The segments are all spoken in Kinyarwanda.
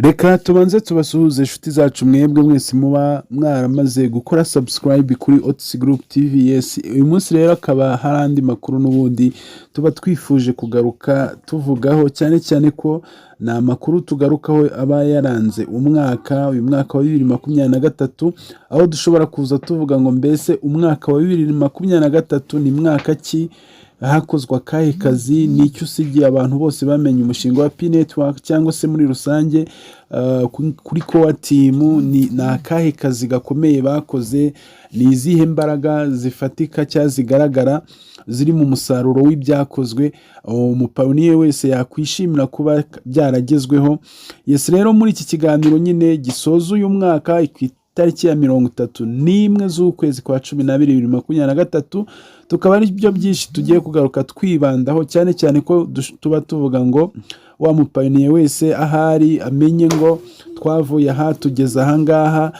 Reka tubanze tubasuhuze inshuti zacu mwebwe mwese muba mwaramaze gukora subscribe kuri Otc-Group TV. Yes, uyu munsi rero akaba hari andi makuru n'ubundi tuba twifuje kugaruka tuvugaho, cyane cyane ko ni amakuru tugarukaho aba yaranze umwaka, uyu mwaka wa 2023, aho dushobora kuza tuvuga ngo mbese umwaka wa 2023 ni mwaka ki, hakozwe akahe kazi, n'icyo usigiye abantu bose bamenye umushinga wa P-Network cyangwa se muri rusange kuri core team, ni akahe kazi gakomeye bakoze, ni izihe mbaraga zifatika cyangwa zigaragara ziri mu musaruro w'ibyakozwe umupayoniye wese yakwishimira kuba byaragezweho. Yes, rero muri iki kiganiro nyine gisoza uyu mwaka itariki ya 31 z'ukwezi kwa 12 2023, tukaba ari byo byinshi tugiye kugaruka twibandaho, cyane cyane ko tuba tuvuga ngo wa mupayoniye wese ahari amenye ngo twavuye aha tugeze aha ngaha,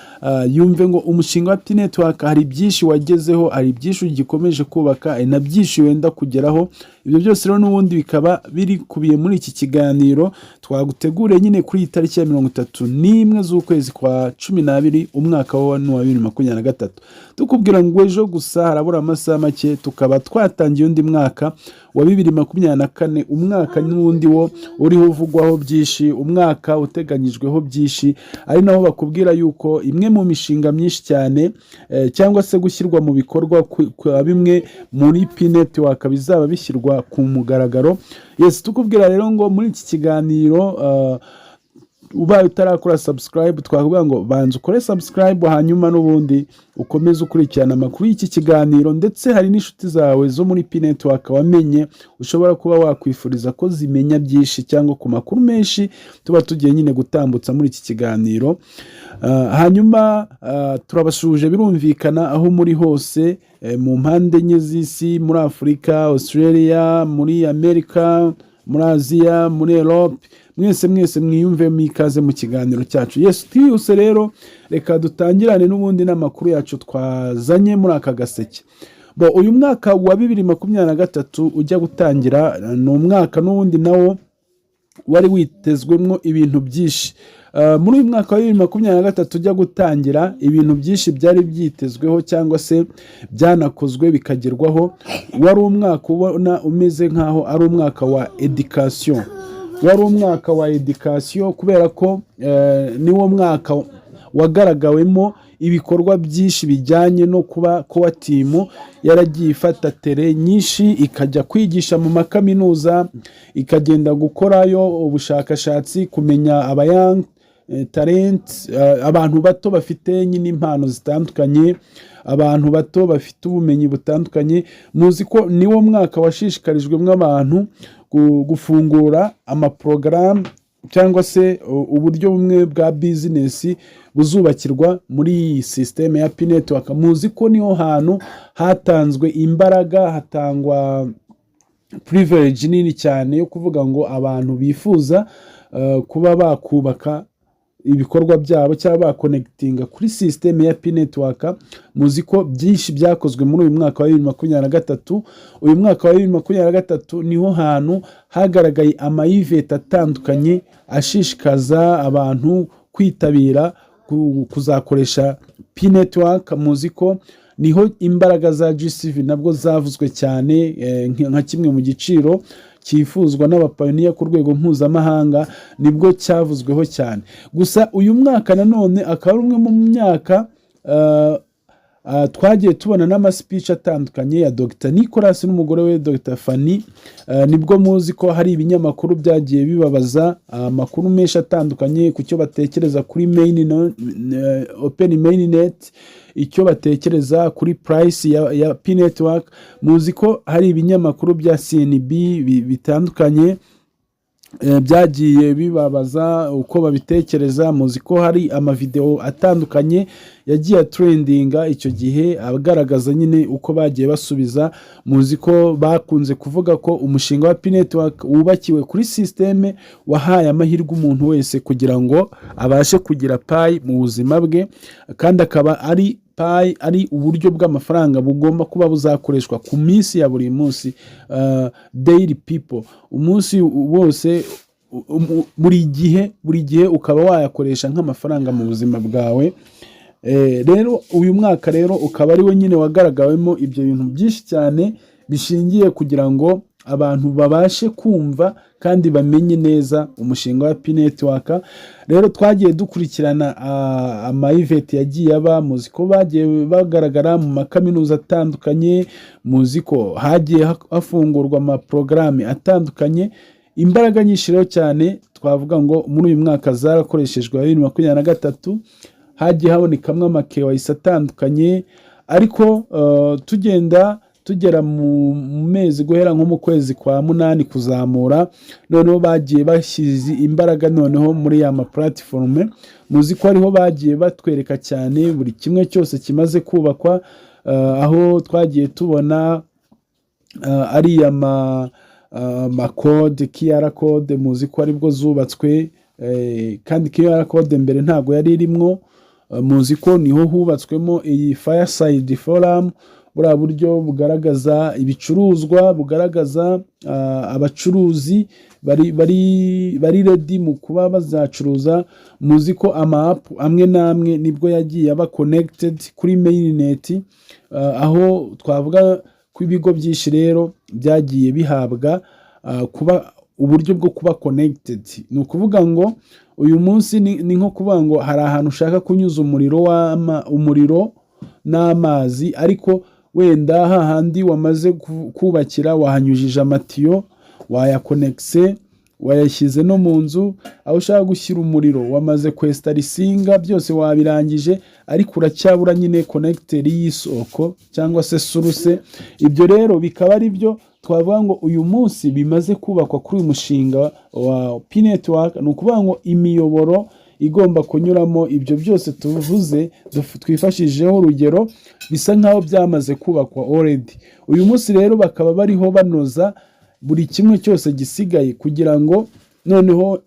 yumve ngo umushinga wa P-Network hari byinshi wagezeho, hari byinshi gikomeje kubaka, na byinshi wenda kugeraho. Ibyo byose rero n'ubundi bikaba biri kubiye muri iki kiganiro twagutegure nyine kuri itariki ya 31 z'ukwezi kwa 12 umwaka wa 2023, tukubwira ngo ejo gusa harabura amasaha make tukaba twatangiye undi mwaka wa 2024, umwaka n'ubundi wo uriho uvugwaho byinshi, umwaka uteganyijweho byinshi, ari naho bakubwira yuko imwe mu mishinga myinshi cyane cyangwa se gushyirwa mu bikorwa kwa bimwe muri P-Network bizaba bishyirwa ku mugaragaro. Yes, tukubwira rero ngo muri iki kiganiro ubaye utarakora subscribe, twavuga ngo banza ukore subscribe, hanyuma n'ubundi ukomeze ukurikirana amakuru y'iki kiganiro, ndetse hari n'inshuti zawe zo muri P-Network wamenye ushobora kuba wakwifuriza ko zimenya byinshi cyangwa ku makuru menshi tuba tugiye nyine gutambutsa muri iki kiganiro. Hanyuma turabashuje birumvikana aho muri hose mu mpande enye z'isi, muri Afurika, Australia, muri Amerika, muri Aziya, muri Europe, mwese mwiyumve mikaze mu kiganiro cyacu. Yes, twihuse rero reka dutangirane n'ubundi n'amakuru yacu twazanye muri aka gaseke. Uyu mwaka wa 2023 ujya gutangira, ni umwaka n'ubundi nawo wari witezwemo ibintu byinshi. Muri uyu mwaka wa 2023 ujya gutangira, ibintu byinshi byari byitezweho cyangwa se byanakozwe bikagerwaho. Wari umwaka ubona umeze nkaho ari umwaka wa education, wari umwaka wa education kubera ko niwo mwaka wagaragawemo ibikorwa byinshi bijyanye no kuba core team yaragiye ifata tere nyinshi ikajya kwigisha mu makaminuza, ikagenda gukorayo ubushakashatsi, kumenya abayang talent, abantu bato bafite nyine impano zitandukanye, abantu bato bafite ubumenyi butandukanye. Muzi ko niwo mwaka washishikarijwemo abantu gufungura amaprogramme cyangwa se uburyo bumwe bwa business buzubakirwa muri iyi system ya P-Network. Muzi ko niho hantu hatanzwe imbaraga, hatangwa privilege nini cyane yo kuvuga ngo abantu bifuza kuba bakubaka ibikorwa byabo cyangwa bakonectinga kuri system ya P-Network. Muzi ko byinshi byakozwe muri uyu mwaka wa 2023. Uyu mwaka wa 2023 niho hantu hagaragaye ama-event atandukanye ashishikaza abantu kwitabira kuzakoresha P-Network. Muzi ko niho imbaraga za GCV nabwo zavuzwe cyane nka kimwe mu giciro cyifuzwa n'abapayoniya ku rwego mpuzamahanga, nibwo cyavuzweho cyane. Gusa uyu mwaka nanone akaba ari umwe mu myaka twagiye tubona n'ama-speech atandukanye ya Dr. Nicolas n'umugore we Dr. Fanny. Nibwo muzi ko hari ibinyamakuru byagiye bibabaza amakuru menshi atandukanye ku cyo batekereza kuri open mainnet, icyo batekereza kuri price ya P-Network. Muzi ko hari ibinyamakuru bya CNB bitandukanye byagiye bibabaza uko babitekereza. Muzi ko hari amavideo atandukanye yagiye trendinga icyo gihe agaragaza nyine uko bagiye basubiza. Muzi ko bakunze kuvuga ko umushinga wa P-Network wubakiwe kuri systeme wahaye amahirwe umuntu wese kugira ngo abashe kugira pay mu buzima bwe, kandi akaba ari uburyo bw'amafaranga bugomba kuba buzakoreshwa ku minsi ya buri munsi, daily people, umunsi wose buri gihe ukaba wayakoresha nk'amafaranga mu buzima bwawe. Rero uyu mwaka rero ukaba ari we nyine wagaragawemo ibyo bintu byinshi cyane bishingiye kugira ngo abantu babashe kumva kandi bamenye neza umushinga wa P-Network. Rero twagiye dukurikirana ama-event yagiye aba, muzi ko bagiye bagaragara mu makaminuza atandukanye, muzi ko hagiye hafungurwa amaporogaramu atandukanye. Imbaraga nyinshi rero cyane twavuga ngo muri uyu mwaka zarakoreshejwe 2023, hagiye habonekamo ama-KYC atandukanye, ariko tugera mu mezi guhera nko mu kwezi kwa 8 kuzamura, noneho bagiye bashyize imbaraga noneho muri ya ma platform. Muzi ko ariho bagiye batwereka cyane buri kimwe cyose kimaze kubakwa, aho twagiye tubona ari ama code, QR code, muzi ko aribwo zubatswe, kandi QR code mbere ntago yari irimwo. Muzi ko niho hubatswemo iyi Fireside Forum, buriya buryo bugaragaza ibicuruzwa, bugaragaza abacuruzi bari ready mu kuba bazacuruza. Muzi ko ama-app amwe n'amwe nibwo yagiye aba connected kuri mainnet, aho twavuga ko ibigo byinshi rero byagiye bihabwa kuba uburyo bwo kuba connected. Ni ukuvuga ngo uyu munsi ni nko kuvuga ngo hari ahantu ushaka kunyuza umuriro n'amazi, ariko wenda hahandi wamaze kubakira wahanyujije amatiyo, wayakonekise, wayashyize no mu nzu. Aho ushaka gushyira umuriro wamaze kwesitara isinga, byose wabirangije, ariko uracyabura nyine connector y'isoko cyangwa se source. Ibyo rero bikaba ari byo twavuga ngo uyu munsi bimaze kubakwa kuri uyu mushinga wa P-Network. Ni ukuvuga ngo imiyoboro igomba kunyuramo ibyo byose tuvuze, twifashijeho urugero, bisa nkaho byamaze kubakwa already. Uyu munsi rero bakaba bariho banoza buri kimwe cyose gisigaye, kugira ngo noneho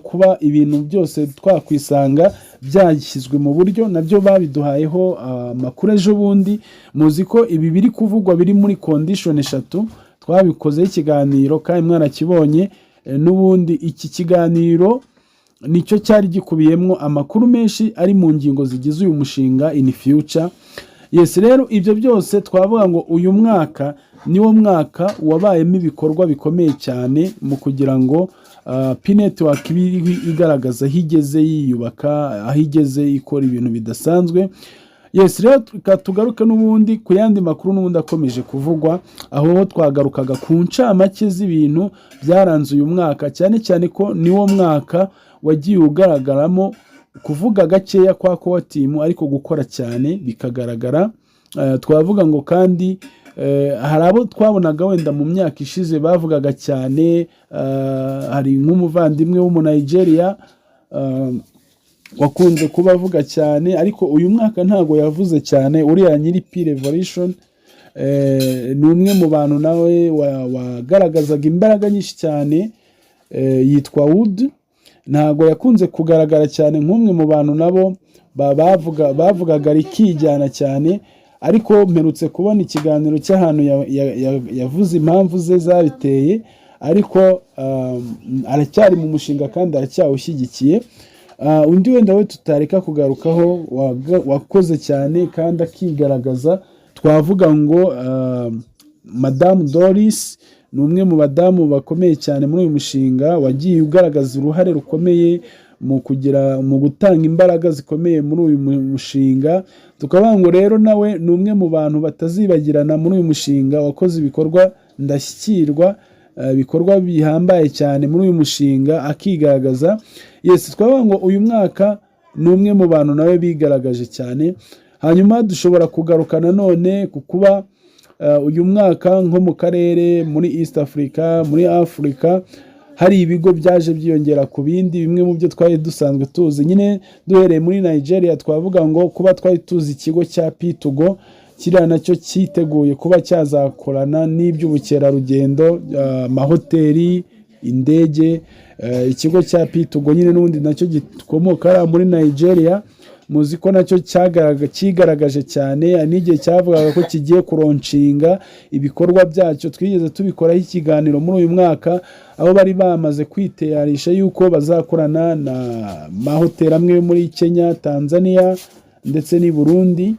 kuba ibintu byose twakwisanga byashyizwe mu buryo. Nabyo babiduhayeho amakuru ejo bundi. Muzi ko ibi biri kuvugwa biri muri condition 3, twabikozeho ikiganiro kandi mwarakibonye. N'ubundi iki kiganiro nicyo cyari gikubiyemo amakuru menshi ari mu ngingo zigize uyu mushinga in future. Yes, rero ibyo byose twavuga ngo uyu mwaka niwo mwaka wabayemo ibikorwa bikomeye cyane mu kugira ngo P-Network igaragaza higeze yiyubaka, ahigeze ikora ibintu bidasanzwe. Yes, rero tugaruka n'ubundi ku yandi makuru n'ubundi akomeje kuvugwa, aho twagarukaga ku ncamake z'ibintu byaranze uyu mwaka, cyane cyane ko niwo mwaka wagiye ugaragaramo kuvuga gakeya kwa core team, ariko gukora cyane bikagaragara. Twavuga ngo kandi hari abo twabonaga wenda mu myaka ishize bavugaga cyane, hari nk'umuvandimwe wo mu Nigeria wakunze kuba avuga cyane, ariko uyu mwaka ntago yavuze cyane. Uriya nyiri P-Revolution ni umwe mu bantu nawe wagaragazaga imbaraga nyinshi cyane, yitwa Wood. Ntago yakunze kugaragara cyane nk'umwe mu bantu nabo bavugaga rikijyana cyane, ariko mperutse kubona ikiganiro cy'ahantu yavuze impamvu ze zabiteye, ariko aracyari mu mushinga kandi aracyawushyigikiye. Undi wenda we tutareka kugarukaho wakoze cyane kandi akigaragaza, twavuga ngo Madame Doris ni umwe mu badamu bakomeye cyane muri uyu mushinga, wagiye ugaragaza uruhare rukomeye mu gutanga imbaraga zikomeye muri uyu mushinga. Tukavuga ngo rero nawe ni umwe mu bantu batazibagirana muri uyu mushinga, wakoze ibikorwa ndashyikirwa, ibikorwa bihambaye cyane muri uyu mushinga, akigaragaza. Yes, twavuga ngo uyu mwaka ni umwe mu bantu nawe bigaragaje cyane. Hanyuma dushobora kugaruka nanone ku kuba uyu mwaka nko mu karere, muri East Africa, muri Africa, hari ibigo byaje byiyongera ku bindi. Bimwe mu byo twari dusanzwe tuzi, nyine duhereye muri Nigeria, twavuga ngo kuba twari tuzi ikigo cya P2Go, kiriya nacyo cyiteguye kuba cyazakorana n'iby'ubukerarugendo, amahoteli, indege. Ikigo cya P2Go nyine n'ubundi nacyo gikomoka muri Nigeria. muzi ko nacyo kigaragaje cyane n'igihe cyavugaga ko kigiye kuronshinga ibikorwa byacyo. Twigeze tubikoraho ikiganiro muri uyu mwaka aho bari bamaze kwiteyarisha yuko bazakorana na mahoteli amwe muri Kenya, Tanzania ndetse n'i Burundi.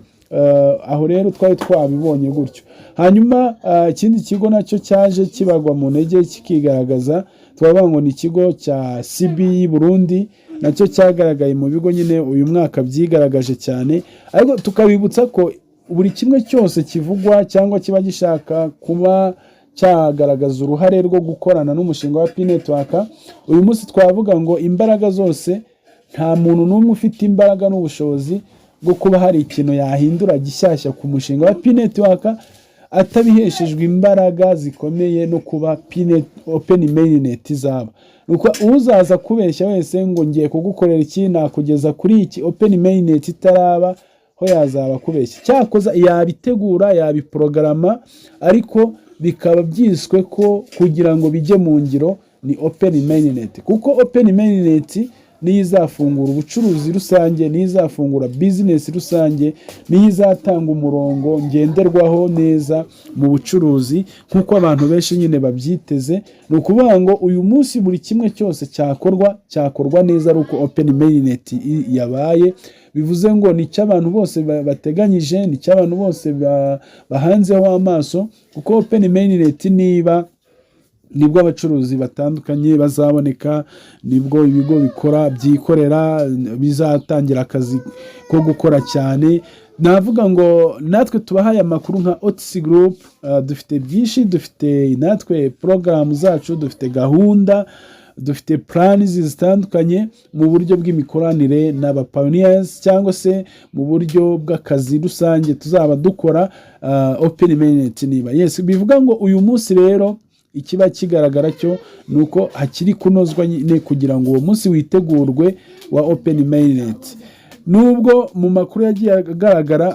Aho rero twari twabibonye gutyo. Hanyuma ikindi kigo nacyo cyaje kibagwa mu ntege kikigaragaza, twavuga ngo ni ikigo cya CBI Burundi, nacyo cyagaragaye mu bigo nyine uyu mwaka byigaragaje cyane. Ariko tukabibutsa ko buri kimwe cyose kivugwa cyangwa kiba gishaka kuba cyagaragaza uruhare rwo gukorana n'umushinga wa P-Network, uyu munsi twavuga ngo imbaraga zose, nta muntu n'umwe ufite imbaraga n'ubushobozi bwo kuba hari ikintu yahindura gishyashya ku mushinga wa P-Network atabiheshejwe imbaraga zikomeye no kuba open mainnet zaba. Nuko uzaza kubeshya wese ngo ngiye kugukorera iki nakugeza kuri iki open mainnet itaraba, ho yazaba kubeshya. Cyakoza yabitegura yabiprograma, ariko bikaba byiswe ko kugira ngo bijye mu ngiro ni open mainnet, kuko open mainnet niyo izafungura ubucuruzi rusange, niyo izafungura business rusange, niyo izatanga umurongo ngenderwaho neza mu bucuruzi nk'uko abantu benshi nyine babyiteze. Ni ukuvuga ngo uyu munsi buri kimwe cyose cyakorwa neza ari uko open mainnet yabaye. Bivuze ngo ni cy'abantu bose bateganyije, ni cy'abantu bose bahanzeho amaso, kuko open mainnet nibwo abacuruzi batandukanye bazaboneka, nibwo ibigo byikorera bizatangira akazi ko gukora cyane. Navuga ngo natwe tubahaye amakuru nka Otc-Group, dufite byinshi, dufite natwe porogaramu zacu, dufite gahunda, dufite plans zitandukanye mu buryo bw'imikoranire n'aba Pionniers cyangwa se mu buryo bw'akazi rusange tuzaba dukora open mainnet niba. Yes, bivuga ngo uyu munsi rero ikiba kigaragara cyo nuko hakiri kunozwa nyine kugira ngo uwo munsi witegurwe wa open mainnet. Nubwo mu makuru yagiye agaragara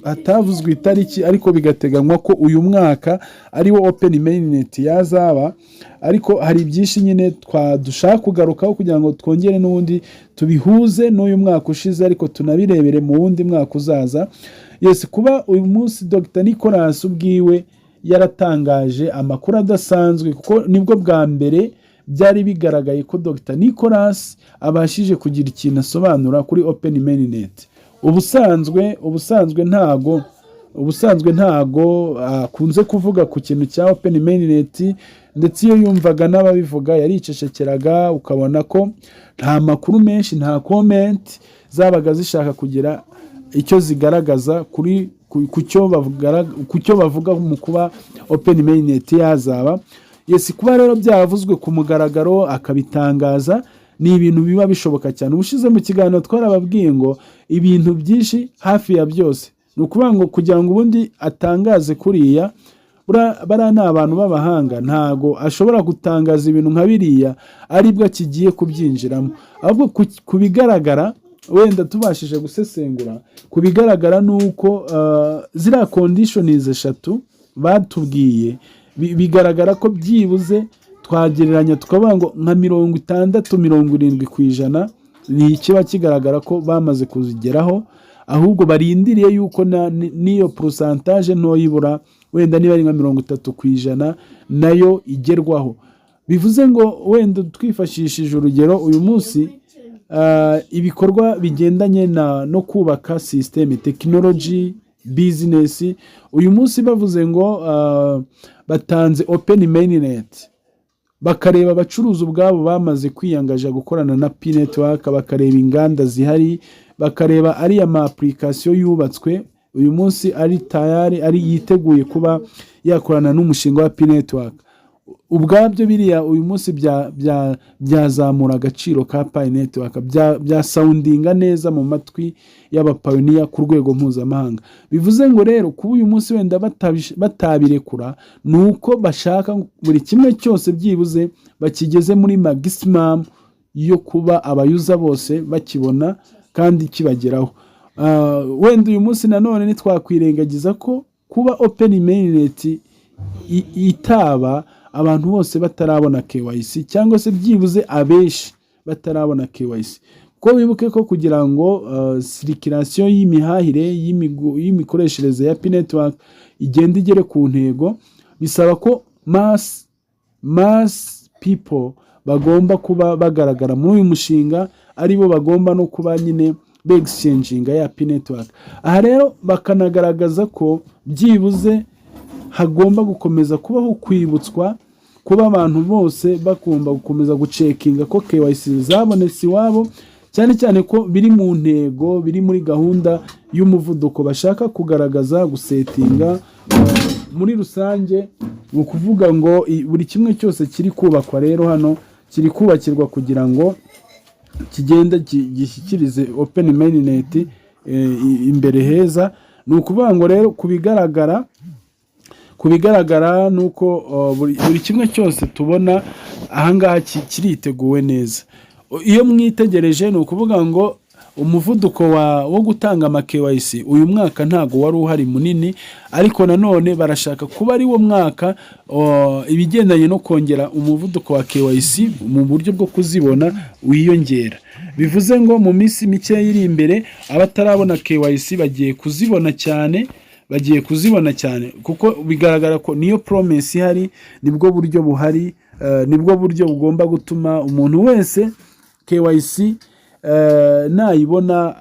hatavuzwe itariki, ariko bigateganywa ko uyu mwaka ariwo open mainnet yazaba, ariko hari byinshi nyine dushaka kugarukaho kugira ngo twongere n'ubundi tubihuze n'uyu mwaka ushize, ariko tunabirebere mu wundi mwaka uzaza. Yes, kuba uyu munsi Dr. Nicolas ubwiwe yaratangaje amakuru adasanzwe, kuko nibwo bwa mbere byari bigaragaye ko Dr. Nicolas abashije kugira ikintu asobanura kuri open mainnet. Ubusanzwe ntago akunze kuvuga ku kintu cya open mainnet, ndetse iyo yumvaga n'ababivuga yaricecekeraga, ukabona ko nta makuru menshi, nta comment zabaga zishaka kugira icyo zigaragaza ku cyo bavuga mu kuba open mainnet yazaba. Yes, kuba rero byavuzwe ku mugaragaro akabitangaza ni ibintu biba bishoboka cyane. Ubushize mu kiganiro twarababwiye ngo ibintu byinshi hafi ya byose, ni ukuvuga ngo kugira ngo ubundi atangaze kuriya, bariya ni abantu b'abahanga, ntago ashobora gutangaza ibintu nka biriya aribwo kigiye kubyinjiramo. Ahubwo ku bigaragara, wenda tubashije gusesengura, ku bigaragara nuko ziriya conditions eshatu batubwiye, bigaragara ko byibuze twagereranya tukavuga ngo nka 60-70% ni ikiba kigaragara ko bamaze kuzigeraho, ahubwo barindiriye yuko n'iyo pourcentage ntoyibura, wenda niba ari nka 30% nayo igerwaho. Bivuze ngo wenda twifashishije urugero uyu munsi, ibikorwa bigendanye no kubaka system, technology, business, uyu munsi bavuze ngo batanze open mainnet, bakareba abacuruzi ubwabo bamaze kwiyangaje gukorana na P-Network, bakareba inganda zihari, bakareba ari ama application yubatswe uyu munsi ari tayari, ari yiteguye kuba yakorana n'umushinga wa P-Network. Ubwabyo biriya uyu munsi byazamura agaciro ka P-Network, bya soundinga neza mu matwi y'abapioneer ku rwego mpuzamahanga. Bivuze ngo rero kuba uyu munsi wenda batabirekura, nuko bashaka buri kimwe cyose byibuze bakigeze muri maximum yo kuba abayuza bose bakibona kandi kibageraho. Wenda uyu munsi nanone nitwakwirengagiza ko kuba open mainnet itaba abantu bose batarabona KYC, cyangwa se byibuze abeshi batarabona KYC, ko wibuke ko kugira ngo circulation y'imihahire y'imikoreshereze ya P-network igenda igere ku ntego, bisaba ko mass people bagomba kuba bagaragara muri uyu mushinga, aribo bagomba no kuba nyine exchanging ya P-network. Aha rero bakanagaragaza ko byibuze hagomba gukomeza kubaho kwibutswa kuba abantu bose bagomba gukomeza gucekinga ko KYC zabonetse iwabo, cyane cyane ko biri mu ntego, biri muri gahunda y'umuvuduko bashaka kugaragaza, gusetinga muri rusange. Ni ukuvuga ngo buri kimwe cyose kiri kubakwa rero hano kiri kubakirwa kugira ngo kigenda gishyikirize open mainnet imbere heza. Ni ukuvuga ngo rero kubigaragara nuko buri kimwe cyose tubona ahangaha kiriteguwe neza. Iyo mwitegereje ni ukuvuga ngo umuvuduko wo gutanga ama KYC uyu mwaka ntago wari uhari munini, ariko nanone barashaka kuba ari wo mwaka ibigendanye no kongera umuvuduko wa KYC mu buryo bwo kuzibona wiyongera. Bivuze ngo mu minsi mike iri imbere abatarabona KYC bagiye kuzibona cyane kuko bigaragara ko niyo promise ihari, nibwo buryo buhari, nibwo buryo bugomba gutuma umuntu wese KYC nayibona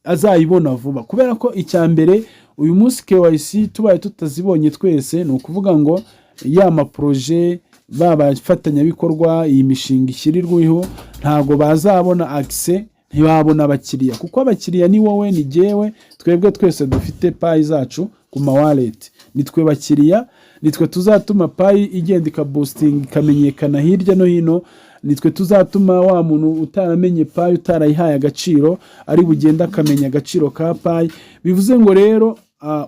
azayibona vuba, kubera ko icyambere uyu munsi KYC tubaye tutazibonye twese, ni ukuvuga ngo ya maproje babafatanyabikorwa iyi mishinga ishyirirweho ntago bazabona access, ntibabona abakiriya, kuko abakiriya ni wowe ni jewe, twebwe twese dufite payi zacu ku ma wallet, nitwe bakiriya, nitwe tuzatuma payi igenda ikaboosting ikamenyekana hirya no hino, nitwe tuzatuma wa muntu utaramenye payi utarayihaye agaciro ari bugenda akamenya agaciro ka payi. Bivuze ngo rero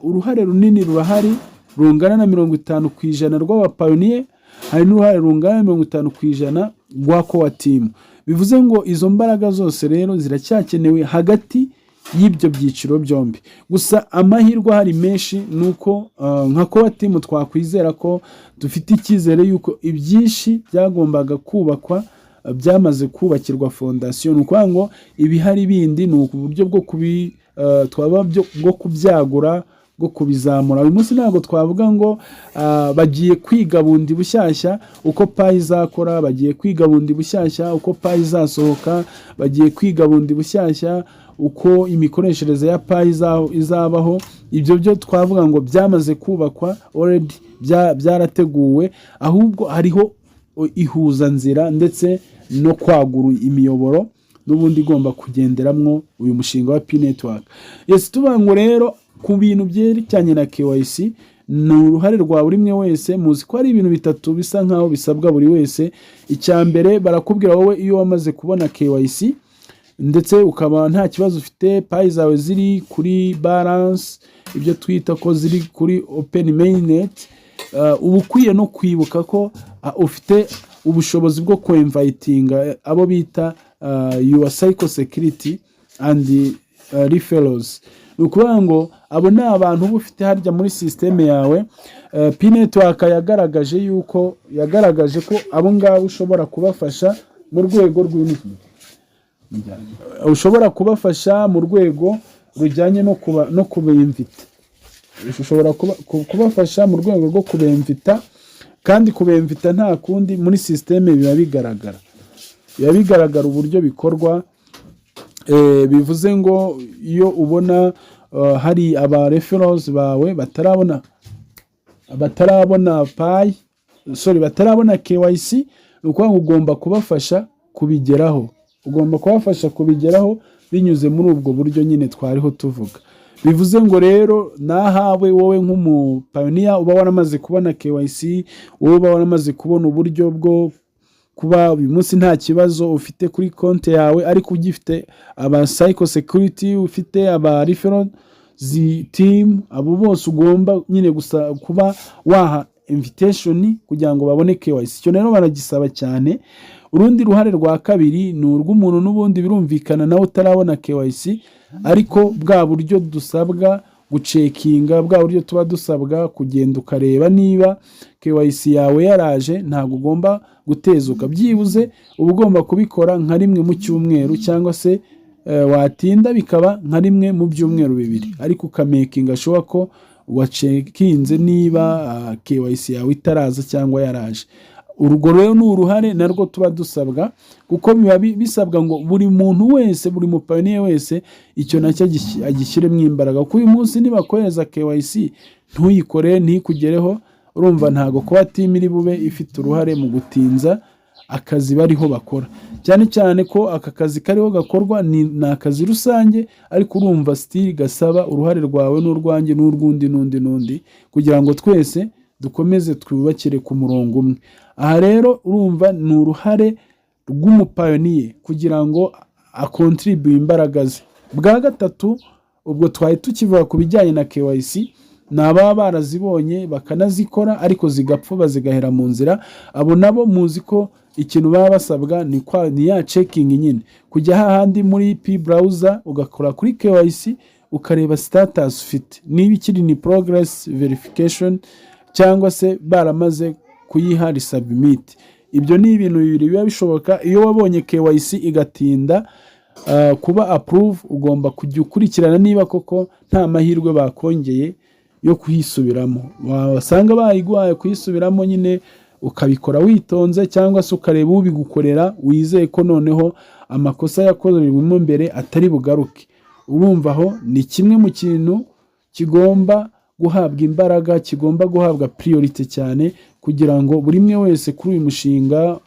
uruhare runini rurahari rungana na 50% rw'aba Pionniers, hari n'uruhare rungana na 50% rwa core team. Bivuze ngo izo mbaraga zose rero ziracyakenewe hagati y'ibyo byiciro byombi. Gusa amahirwe hari menshi nuko nka core team twakwizera ko dufite icyizere yuko ibyinshi byagombaga kubakwa byamaze kubakirwa fondation. Nuko ngo ibihari bindi ni uburyo bwo bwo kubyagura, bwo kubizamura. Uyu munsi ntabwo twavuga ngo bagiye kwiga bundi bushyashya uko payi zakora, bagiye kwiga bundi bushyashya uko payi zasohoka, bagiye kwiga bundi bushyashya uko imikoreshereze ya payi izabaho. Ibyo byo twavuga ngo byamaze kubakwa already, byarateguwe, ahubwo hariho ihuza nzira ndetse no kwagura imiyoboro n'ubundi igomba kugenderamwo uyu mushinga wa P-network. Yes, tubango rero ku bintu byerekeranye na KYC ni uruhare rwa buri umwe wese. Muzi ko ari ibintu bitatu bisa nkaho bisabwa buri wese. Icyambere barakubwira wowe iyo wamaze kubona KYC ndetse ukaba nta kibazo ufite, payi zawe ziri kuri balance, ibyo twita ko ziri kuri open mainnet, uba ukwiye no kwibuka ko ufite ubushobozi bwo ko-invitinga abo bita your cycle security and referrals. Ni ukuvuga ngo abo ni abantu uba ufite harya muri systeme yawe. P-network yagaragaje ko abo ngabo ushobora kubafasha mu rwego mu rwego rujyanye no kubemvita. Ushobora kubafasha mu rwego rwo kubemvita, kandi kubemvita nta kundi muri systeme biba bigaragara uburyo bikorwa. Bivuze ngo iyo ubona hari aba referrals bawe batarabona payi, batarabona KYC, nuko ugomba kubafasha kubigeraho, binyuze muri ubwo buryo nyine twariho tuvuga. Bivuze ngo rero nahawe wowe nk'umupioneer uba waramaze kubona KYC, wowe uba waramaze kubona uburyo bwo kuba uyu munsi nta kibazo ufite kuri konti yawe, ariko ugifite aba cycle security, ufite aba referral team, abo bose ugomba nyine gusa kuba waha invitation kugira ngo babone KYC. Icyo rero baragisaba cyane. Urundi ruhare rwa kabiri ni urw'umuntu n'ubundi birumvikana nawe utarabona KYC, ariko bwa buryo dusabwa gucekinga bwa buryo tuba dusabwa kugenda ukareba niba KYC yawe yaraje. Ntabwo ugomba gutezuka, byibuze uba ugomba kubikora nka rimwe mu cyumweru, cyangwa se watinda bikaba nka rimwe mu byumweru bibiri, ariko ukamakinga sure ko wacekinze niba KYC yawe itaraza cyangwa yaraje. Urwo rero ni uruhare narwo tuba dusabwa, kuko biba bisabwa ngo buri muntu wese, buri mupayiniye wese icyo nacyo agishyiremo imbaraga. Kuko uyu munsi nibakohereza KYC ntuyikore ntikugereho, urumva ntago kuba team iri bube ifite uruhare mu gutinza akazi bariho bakora, cyane cyane ko aka kazi kariho gakorwa ni akazi rusange, ariko urumva still gasaba uruhare rwawe n'urwanjye n'urwundi n'undi, kugira ngo twese dukomeze twubakire ku murongo umwe. Aha rero urumva ni uruhare rw'umupayoniye kugira ngo akontribuye imbaraga ze. Bwa gatatu, ubwo twari tukivuga ku bijyanye na KYC, ni ababa barazibonye bakanazikora ariko zigapfa zigahera mu nzira. Abo nabo muzi ko ikintu baba basabwa ni ya checking nyine, kujya hahandi muri P-browser ugakora kuri KYC ukareba status ufite, niba ikiri ni progress verification cyangwa se baramaze kuyiha resubmit. Ibyo ni ibintu bibiri biba bishoboka. Iyo wabonye KYC igatinda kuba approve, ugomba kujya ukurikirana niba koko nta mahirwe bakongeye yo kuhisubiramo. Wasanga bayiguhaye kuyisubiramo nyine ukabikora witonze, cyangwa se ukareba ubigukorera wizeye ko noneho amakosa yakozwemo mbere atari bugaruke. Urumva aho ni kimwe mu kintu kigomba guhabwa imbaraga, kigomba guhabwa priority cyane, kugira ngo buri mwe wese kuri uyu mushinga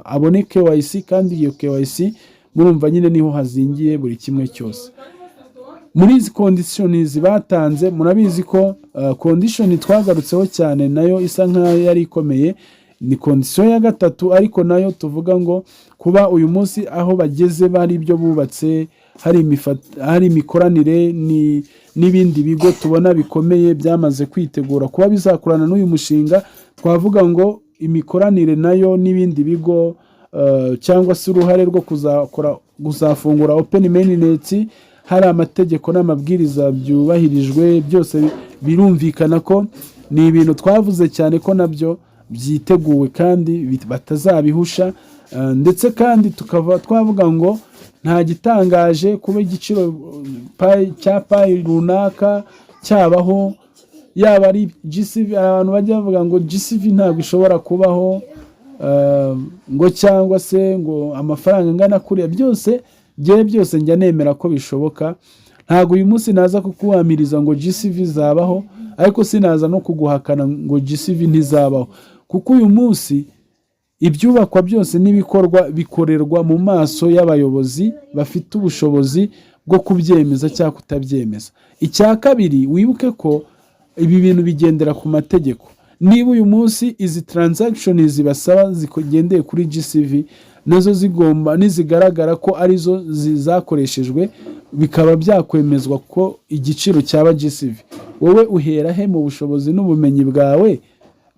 abone KYC, kandi iyo KYC murumva nyine niho hazingiye buri kimwe cyose. Muri izi conditions batanze, murabizi ko condition twagarutseho cyane nayo isa nkaho yari ikomeye, ni condition ya gatatu, ariko nayo tuvuga ngo kuba uyu munsi aho bageze bari ibyo bubatse, hari imikoranire n'ibindi bigo tubona bikomeye byamaze kwitegura kuba bizakorana n'uyu mushinga. Twavuga ngo imikoranire nayo n'ibindi bigo, cyangwa se uruhare rwo kuzafungura open mainnet, hari amategeko n'amabwiriza byubahirijwe, byose birumvikana ko ni ibintu twavuze cyane ko nabyo byiteguwe kandi batazabihusha. Ndetse kandi tukava twavuga ngo nta gitangaje kuba igiciro cya payi runaka cyabaho, yaba ari GCV. Abantu bajya bavuga ngo GCV ntabwo ishobora kubaho, ngo cyangwa se ngo amafaranga angana kuriya. Byose njya nemera ko bishoboka. Ntabwo uyu munsi naza kukuhamiriza ngo GCV zabaho, ariko sinaza no kuguhakana ngo GCV ntizabaho, kuko uyu munsi ibyubakwa byose n'ibikorwa bikorerwa mu maso y'abayobozi bafite ubushobozi bwo kubyemeza cyangwa kutabyemeza. Icya kabiri, wibuke ko ibi bintu bigendera ku mategeko. Niba uyu munsi izi transaction zibasaba zigendeye kuri GCV, nazo zigomba nizigaragara ko arizo zakoreshejwe, bikaba byakwemezwa ko igiciro cyaba GCV. Wowe uhera he mu bushobozi n'ubumenyi bwawe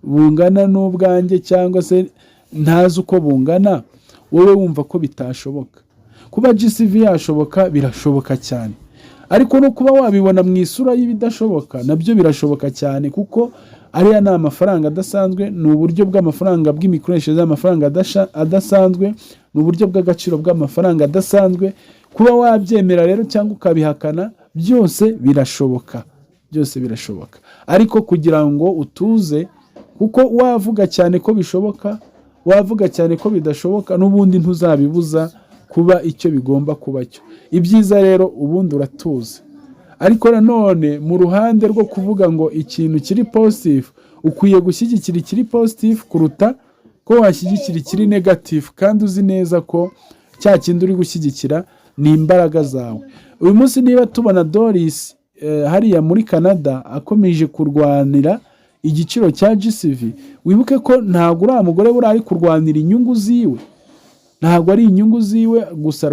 bungana n'ubwanjye, cyangwa se ntazi uko bungana, wowe wumva ko bitashoboka? Kuba GCV yashoboka birashoboka cyane, ariko no kuba wabibona mu isura y'ibidashoboka nabyo birashoboka cyane, kuko ariya ni amafaranga adasanzwe, ni uburyo bw'amafaranga bw'imikoreshereze y'amafaranga adasanzwe, ni uburyo bw'agaciro bw'amafaranga adasanzwe. Kuba wabyemera rero cyangwa ukabihakana, byose birashoboka. Ariko kugira ngo utuze, kuko wavuga cyane ko bishoboka, wavuga cyane ko bidashoboka, n'ubundi ntuzabibuza kuba icyo bigomba kuba cyo. Ibyiza rero ubundi uratuza. Ariko nanone mu ruhande rwo kuvuga ngo ikintu kiri positive, ukwiye gushyigikira ikiri positive kuruta ko washyigikira ikiri negative, kandi uzi neza ko cya kindi uri gushyigikira ni imbaraga zawe. Uyu munsi niba tubona Doris hariya muri Canada akomeje kurwanira igiciro cya GCV, wibuke ko ntabwo uriya mugore buri ari kurwanira inyungu ziwe, ntabwo ari inyungu ziwe gusa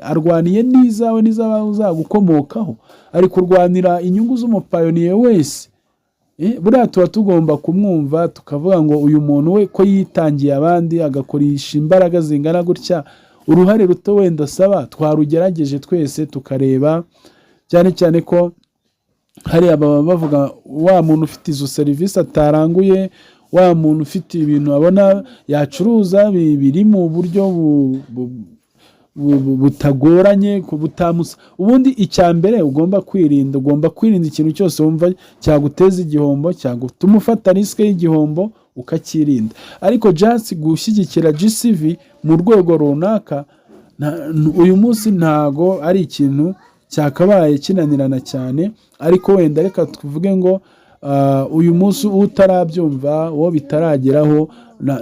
arwaniye n'izawe n'iz'abazagukomokaho, ari kurwanira inyungu z'umupayoniye wese. Buriya tuba tugomba kumwumva, tukavuga ngo uyu muntu we ko yitangiye abandi agakoresha imbaraga zingana gutya, uruhare ruto wenda asaba twarugerageje twese tukareba, cyane cyane ko hari ababa bavuga wa muntu ufite izo serivisi ataranguye, wa muntu ufite ibintu abona yacuruza biri mu buryo butagoranye butamusa. Ubundi icya mbere ugomba kwirinda ikintu cyose wumva cyaguteza igihombo, cyagutuma ufata risike y'igihombo ukakirinda. Ariko just gushyigikira GCV mu rwego runaka uyu munsi ntago ari ikintu cyakabaye kinanirana cyane, ariko wenda reka tuvuge ngo uyu munsi utarabyumva uwo bitarageraho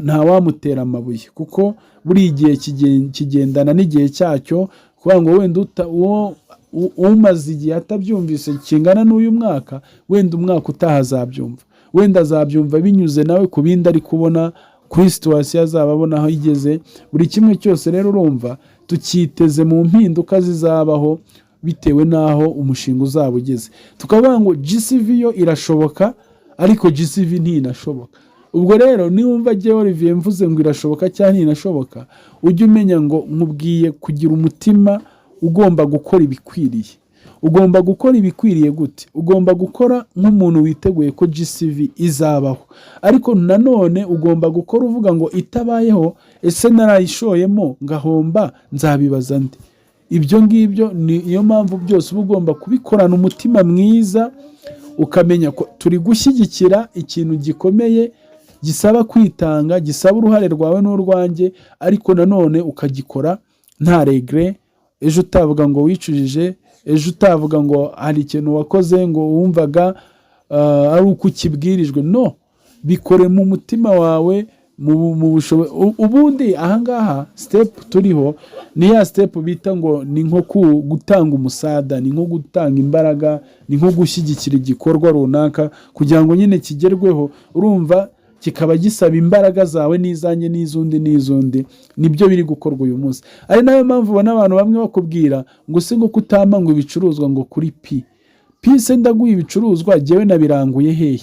nta wamutera amabuye, kuko buri gihe kigendana n'igihe cyacyo. kuvuga ngo wenda umaze igihe atabyumvise kingana n'uyu mwaka, wenda umwaka utaha azabyumva, wenda azabyumva binyuze nawe ku bindi ari kubona kuri situwasiyo azaba abona aho igeze. Buri kimwe cyose rero urumva tukiteze mu mpinduka zizabaho bitewe n'aho umushinga uzaba ugeze. Tukavuga ngo GCV yo irashoboka, ariko GCV ntinashoboka. Ubwo rero niwumva jyewe Olivier mvuze ngo irashoboka cyangwa ntinashoboka, ujye umenya ngo nkubwiye kugira umutima ugomba gukora ibikwiriye. Ugomba gukora ibikwiriye gute? Ugomba gukora nk'umuntu witeguye ko GCV izabaho, ariko nanone ugomba gukora uvuga ngo itabayeho ese narayishoyemo ngahomba nzabibaza nde? Ibyo ngibyo niyo mpamvu byose uba ugomba kubikorana umutima mwiza, ukamenya ko turi gushyigikira ikintu gikomeye gisaba kwitanga, gisaba uruhare rwawe n'urwanjye, ariko nanone ukagikora nta regret. Ejo utavuga ngo wicujije, ejo utavuga ngo hari ikintu wakoze ngo wumvaga ari uko ukibwirijwe. No, bikore mu mutima wawe, mu bushobozi. Ubundi ahangaha step turiho ni ya step bita ngo ni nko gutanga umusada, ni nko gutanga imbaraga, ni nko gushyigikira igikorwa runaka kugira ngo nyine kigerweho. Urumva kikaba gisaba imbaraga zawe n'izanye n'izundi. Nibyo biri gukorwa uyu munsi. Ari nayo mpamvu ubona abantu bamwe bakubwira ngo se ngo kutama ngo ibicuruzwa ngo kuri se ndaguye ibicuruzwa jyewe nabiranguye hehe?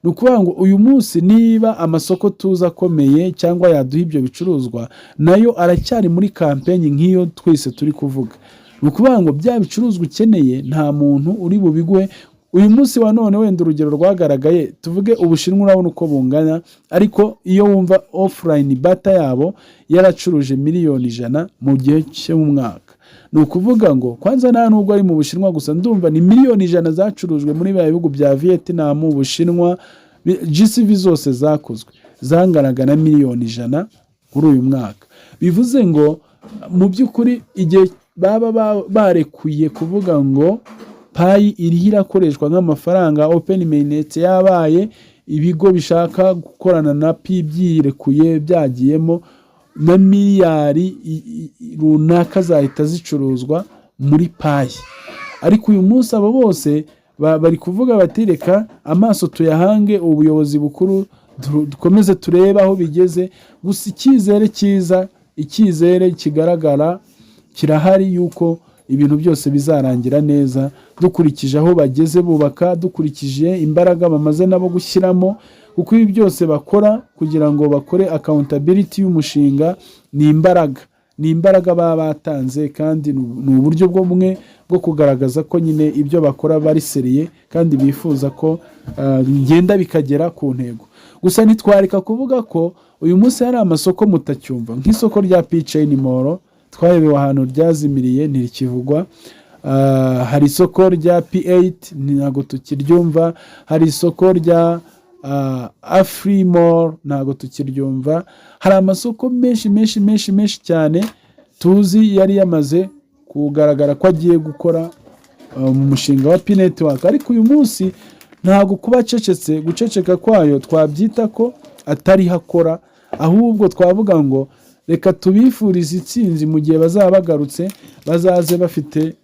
Ni ukuvuga ngo uyu munsi niba amasoko tuza akomeye cyangwa yaduha ibyo bicuruzwa, nayo aracyari muri kampenyi nk'iyo twese turi kuvuga. Ni ukuvuga ngo bya bicuruzwa ukeneye nta muntu uri bubiguhe. Uyu munsi wa none wenda urugero rwagaragaye, tuvuge Ubushinwa urabona uko bungana, ariko iyo wumva offline bata yabo yaracuruje miliyoni 100 mu gihe cy'umwaka. Ni ukuvuga ngo kwanza nta nubwo ari mu Bushinwa gusa, ndumva ni miliyoni 100 zacurujwe muri bya bihugu bya Vietnam, Ubushinwa. GCV zose zakozwe zanganaga na miliyoni 100 kuri uyu mwaka. Bivuze ngo mu by'ukuri igihe baba barekuye kuvuga ngo payi iriho irakoreshwa nk'amafaranga, open mainnet yabaye, ibigo bishaka gukorana na byirekuye byagiyemo na miliyari runaka zahita zicuruzwa muri payi. Ariko uyu munsi abo bose bari kuvuga bati reka amaso tuyahange ubuyobozi bukuru, dukomeze turebe aho bigeze. Gusa icyizere cyiza, icyizere kigaragara kirahari yuko ibintu byose bizarangira neza, dukurikije aho bageze bubaka, dukurikije imbaraga bamaze nabo gushyiramo. Kuko ibi byose bakora kugira ngo bakore accountability y'umushinga ni imbaraga baba batanze, kandi ni uburyo bumwe bwo kugaragaza ko nyine ibyo bakora bari seriye kandi bifuza ko bigenda bikagera ku ntego. Gusa ntitwareka kuvuga ko uyu munsi hari amasoko mutacyumva, nk'isoko rya P-Chain Mall twayobewe ahantu ryazimiriye ntirikivugwa. Hari isoko rya P8 ntago tukiryumva, hari isoko rya Afri Mall ntago tukiryumva. Hari amasoko menshi cyane tuzi yari yamaze kugaragara ko agiye gukora mu mushinga wa P-Network, ariko uyu munsi ntago kuba guceceka kwayo twabyita ko atari hakora, ahubwo twavuga ngo reka tubifurize itsinzi mu gihe bazaba bagarutse, bazaze bafite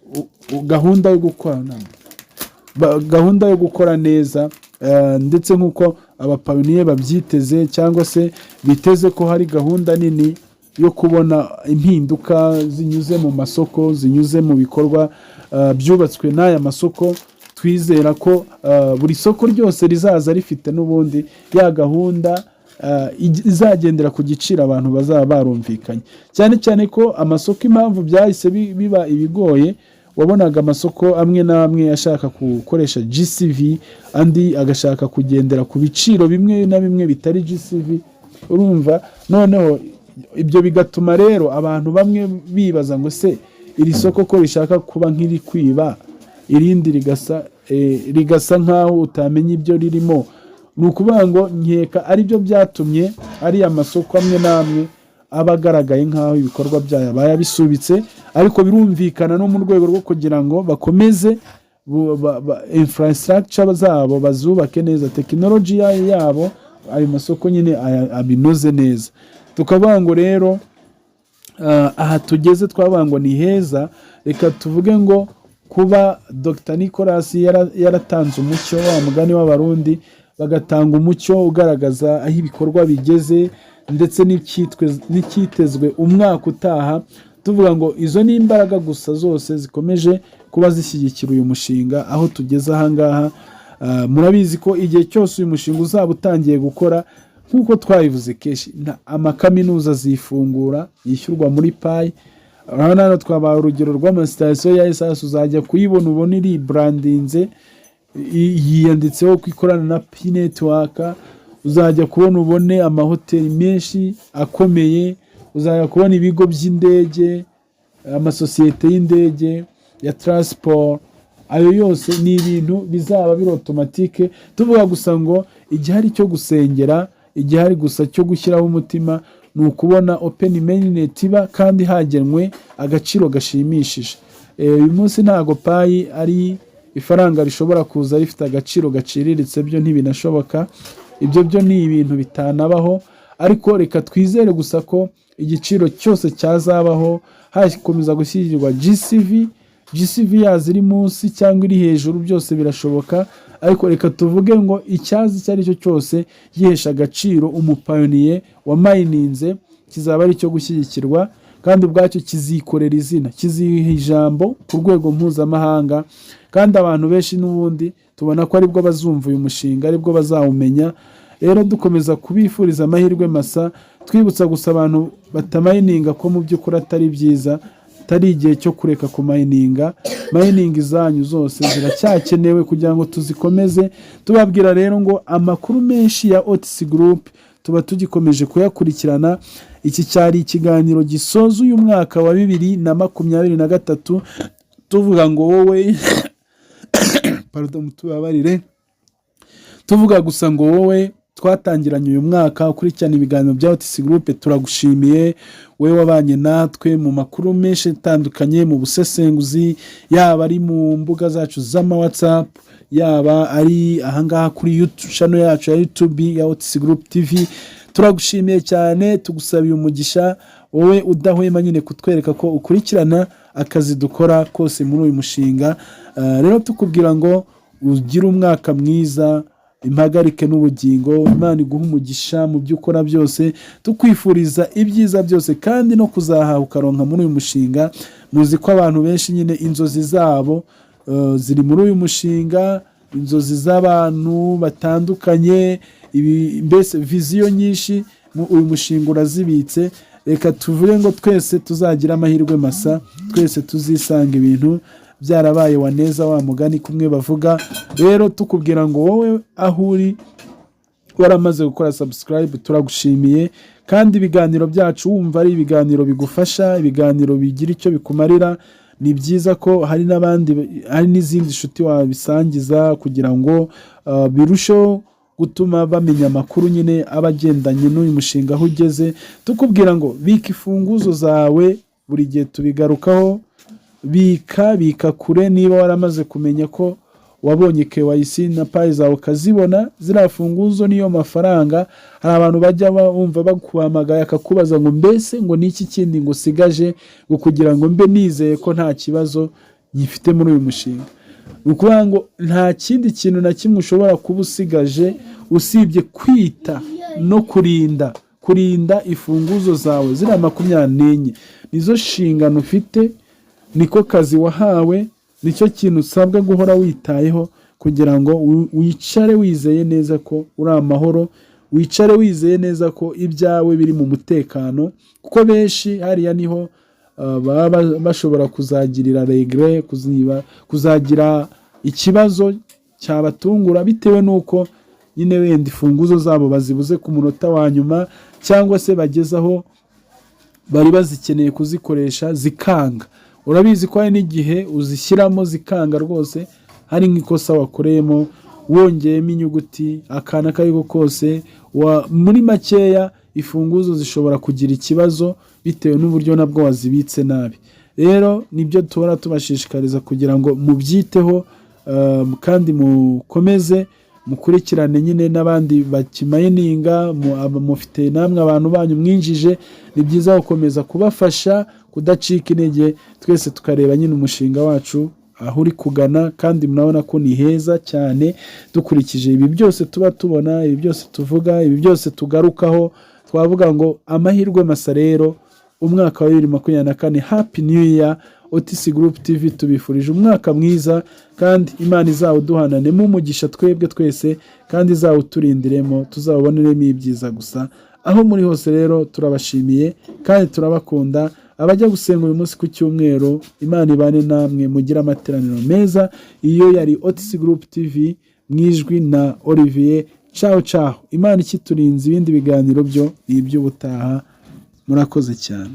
gahunda yo gukora neza, ndetse nk'uko Pionniers babyiteze, cyangwa se biteze ko hari gahunda nini yo kubona impinduka zinyuze mu masoko, zinyuze mu bikorwa byubatswe n'aya masoko. Twizera ko buri soko ryose rizaza rifite n'ubundi ya gahunda izagendera ku giciro abantu bazaba barumvikanye. Cyane ko amasoko impamvu byahise biba ibigoye, wabonaga amasoko amwe n'amwe ashaka gukoresha GCV, andi agashaka kugendera ku biciro bimwe na bimwe bitari GCV. Urumva noneho ibyo bigatuma rero abantu bamwe bibaza ngo se iri soko ko rishaka kuba nk'iri kwiba, irindi rigasa nkaho utamenya ibyo ririmo. Ni ukuvuga ngo nkeka ari byo byatumye ari amasoko amwe n'amwe aba agaragaye nk'aho ibikorwa byayo bayabisubitse, ariko birumvikana no mu rwego rwo kugira ngo bakomeze infrastructure zabo bazubake neza, tekinoloji yabo ayo masoko nyine abinoze neza. Tukavuga ngo rero aha tugeze twavuga ngo ni heza. Reka tuvuge ngo kuba Dr Nicolas yaratanze umucyo, wa mugani w'abarundi, bagatanga umucyo ugaragaza aho ibikorwa bigeze ndetse n'icyitezwe umwaka utaha. Tuvuga ngo izo ni imbaraga gusa zose zikomeje kuba zishyigikira uyu mushinga aho tugeze ahangaha. Murabizi ko igihe cyose uyu mushinga uzaba utangiye gukora, nk'uko twabivuze kenshi, amakaminuza zifungura yishyurwa muri payi. Hano twabaye urugero rw'amasitasiyo ya esanse, uzajya kuyibona ubona iri brandinze yiyanditseho ko ikorana na P-Network. Uzajya kubona ubone amahoteli menshi akomeye, uzajya kubona ibigo by'indege, amasosiyete y'indege ya transport. Ayo yose ni ibintu bizaba biri automatique. Tuvuga gusa ngo igihari cyo gusengera, igihari gusa cyo gushyiraho umutima, ni ukubona open mainnet iba kandi hagenwe agaciro gashimishije. Uyu munsi ntago payi ari ifaranga rishobora kuza rifite agaciro gaciriritse, byo ntibinashoboka. Ibyo byo ni ibintu bitanabaho, ariko reka twizere gusa ko igiciro cyose cyazabaho hakomeza gushyirirwa GCV yaziri munsi cyangwa iri hejuru, byose birashoboka. Ariko reka tuvuge ngo icyazi icyo ari cyo cyose gihesha agaciro umupayoniye wa mininze kizaba ari cyo gushyigikirwa, kandi ubwacyo kizikorera izina, kiziha ijambo ku rwego mpuzamahanga. Kandi abantu benshi n'ubundi tubona ko aribwo bazumva uyu mushinga, aribwo bazawumenya. Rero dukomeza kubifuriza amahirwe masa, twibutsa gusa abantu batamayininga ko mu by'ukuri atari byiza, atari igihe cyo kureka kumayininga. Mayiningi zanyu zose ziracyakenewe kugira ngo tuzikomeze. Tubabwira rero ngo amakuru menshi ya Otc-Group tuba tugikomeje kuyakurikirana. Iki cyari ikiganiro gisoza uyu mwaka wa 2023. Tuvuga ngo wowe mutubabarire, tuvuga gusa ngo wowe twatangiranye uyu mwaka ukurikirana ibiganiro bya Otc-Group, turagushimiye. Wewe wabanye natwe mu makuru menshi atandukanye, mu busesenguzi, yaba ari mu mbuga zacu z'ama WhatsApp, yaba ari ahangaha kuri YouTube channel yacu ya YouTube ya Otc-Group TV. Turagushimiye cyane, tugusabiye umugisha, wowe udahwema nyine kutwereka ko ukurikirana akazi dukora kose muri uyu mushinga. Rero tukubwira ngo ugire umwaka mwiza, impagarike n'ubugingo, Imana iguha umugisha mu byo ukora byose. Tukwifuriza ibyiza byose kandi no kuzahaha ukaronka muri uyu mushinga. Muzi ko abantu benshi nyine inzozi zabo ziri muri uyu mushinga, inzozi z'abantu batandukanye, mbese viziyo nyinshi uyu mushinga urazibitse. Reka tuvuge ngo twese tuzagira amahirwe masa, twese tuzisanga ibintu byarabaye waneza, wa mugani kumwe bavuga. Rero tukubwira ngo wowe aho uri waramaze gukora subscribe, turagushimiye. Kandi ibiganiro byacu wumva ari ibiganiro bigufasha, ibiganiro bigira icyo bikumarira, ni byiza ko hari n'abandi, hari n'izindi nshuti wabisangiza kugira ngo birusheho gutuma bamenya amakuru nyine abagendanye n'uyu mushinga aho ugeze. Tukubwira ngo bika imfunguzo zawe, buri gihe tubigarukaho. Bika kure. Niba waramaze kumenya ko wabonye KYC na payi zawe ukazibona, ziriya funguzo niyo mafaranga. Hari abantu bajya bumva bakuhamagaye akakubaza ngo mbese ngo niki kindi ngo sigaje ngo kugira ngo mbe nizeye ko nta kibazo nyifite muri uyu mushinga. Ukuvuga ngo nta kindi kintu na kimwe ushobora kuba usigaje usibye kwita no kurinda ifunguzo zawe. Ziriya 24 nizo nshingano ufite, niko kazi wahawe, nicyo kintu usabwa guhora witayeho kugira ngo wicare wizeye neza ko uri amahoro, wicare wizeye neza ko ibyawe biri mu mutekano. Kuko benshi hariya niho baba bashobora kuzagirira regret, kuzagira ikibazo cyabatungura bitewe nuko nyine wenda imfunguzo zabo bazibuze ku munota wa nyuma, cyangwa se bagezaho bari bazikeneye kuzikoresha zikanga. Urabizi ko hari n'igihe uzishyiramo zikanga rwose, hari nk'ikosa wakoreyemo wongeyemo inyuguti akana akariko kose, muri makeya imfunguzo zishobora kugira ikibazo bitewe n'uburyo nabwo wazibitse nabi. Rero nibyo tuhora tubashishikariza kugira ngo mubyiteho, kandi mukomeze mukurikirane nyine n'abandi bakimayininga, mufite namwe abantu banyu mwinjije, ni byiza gukomeza kubafasha kudacika intege, twese tukareba nyine umushinga wacu aho uri kugana, kandi murabona ko ni heza cyane dukurikije ibi byose tuba tubona, ibi byose tuvuga, ibi byose tugarukaho. Twavuga ngo amahirwe masa rero, umwaka wa 2024, happy new year. Otc-Group TV tubifurije umwaka mwiza, kandi Imana izawuduhananemo umugisha twebwe twese, kandi izawuturindiremo, tuzaboneremo ibyiza gusa aho muri hose. Rero turabashimiye kandi turabakunda. Abajya gusenga uyu munsi ku cyumweru, Imana ibane namwe, mugira amateraniro meza. Iyo yari Otc-Group TV mwijwi na Olivier. Ciao ciao. Imana ikiturinze, ibindi biganiro byo ni iby'ubutaha. Murakoze cyane.